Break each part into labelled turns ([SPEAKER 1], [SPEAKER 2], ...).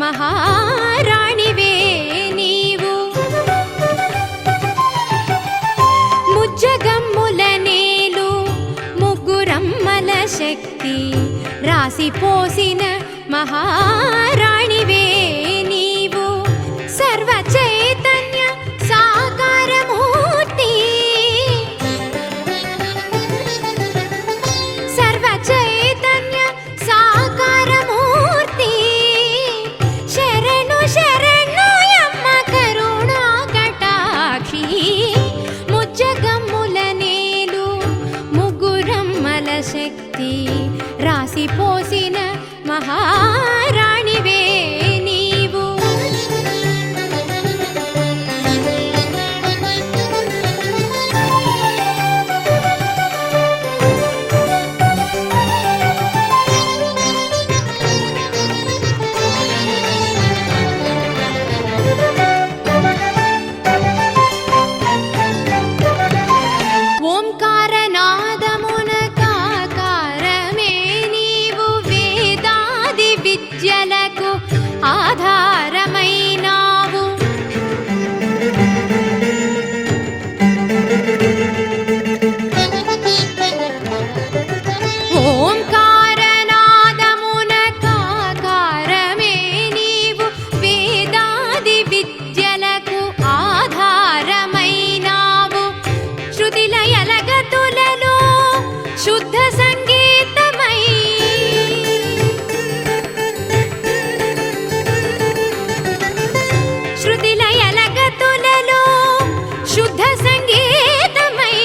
[SPEAKER 1] మహారాణివే నీవు. ముజ్జగమ్ముల నేలు ముగ్గురమ్మల శక్తి రాసిపోసిన మహారాణివే నీవు. సర్వ చైతన్య సాకారమూర్తి, సర్వ చైతన్య సాకారమూర్తి. శరణు శరణు యమ్మ కరుణా కటాక్షి. ముజ్జగమ్ముల నేలు ముగ్గురమ్మల శక్తి రాసిపోసిన మహారాణివే నీవు. ఓంకారనాదమున కాకారమే నీవు. వేదాది విద్యలకు ఆధారమైనావు. ఓంకారనాదమున కాకారమే నీవు. వేదాది విద్యలకు ఆధారమైనావు. శృతిలయల గతులలో శుద్ధ సంగీతమై, శృతిలయల గతులలో శుద్ధ సంగీతమై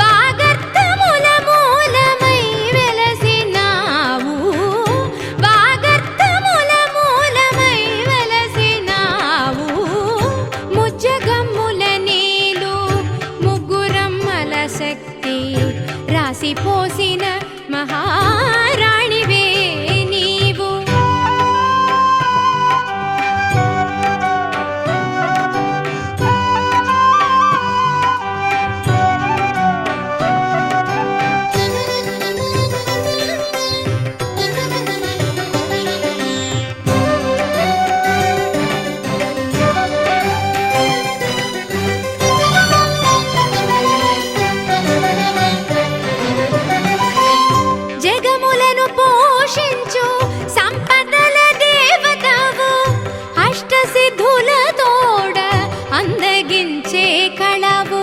[SPEAKER 1] వాగర్థముల మూలమై వెలసినావు. వాగర్థముల మూలమై వెలసినావు. ముజ్జగమ్ముల నేలు ముగ్గురమ్మల శక్తి రాసిపోసిన మహారాణివే నీవు. జగములను పోషించు సంపదల దేవతవు. అష్టసిద్ధుల తోడ అందగించే కళవు.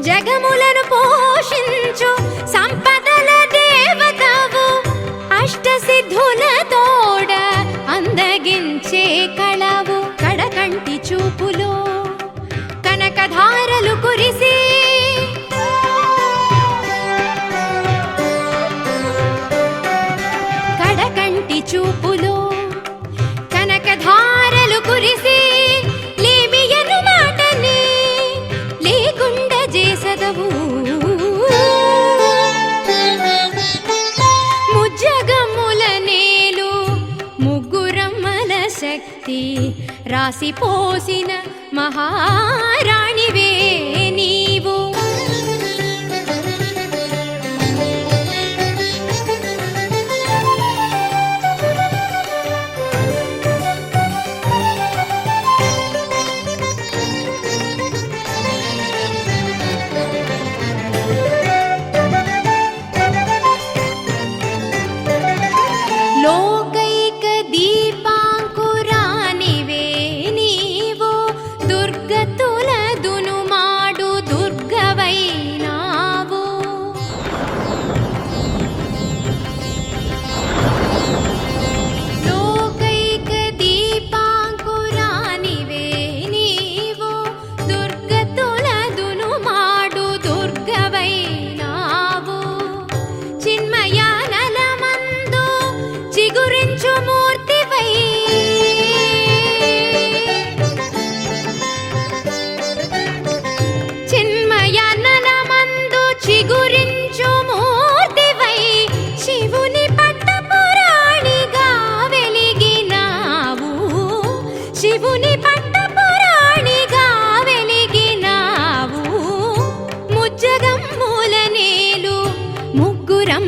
[SPEAKER 1] జగములను పోషించు సంపదల దేవతవు. అష్టసిద్ధుల తోడ అందగించే కళవు. కడకంటి చూపులో కనకధారలు కురిసి, కడకంటి చూపులో కనకధారలు కురిసి. లేమియను మాటని లేకుండా చేసదవు. ముజ్జగమ్ముల నేలు ముగ్గురమ్మల శక్తి రాసిపోసిన మహారాణివే నీవు. లోకైక దీపాంకురానివే నీవు. దుర్గతుల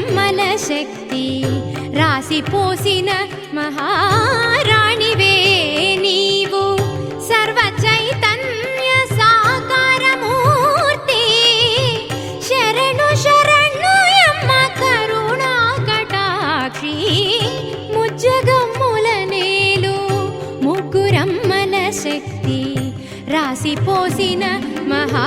[SPEAKER 1] ముగ్గురమ్మల శక్తి రాసిపోసిన మహారాణివే నీవు సర్వ చైతన్య సాకారమూర్తి శరణు శరణు యమ్మ కరుణా కటాక్షి ముజ్జగమ్ముల నేలు ముగ్గురమ్మల శక్తి రాసిపోసిన మహా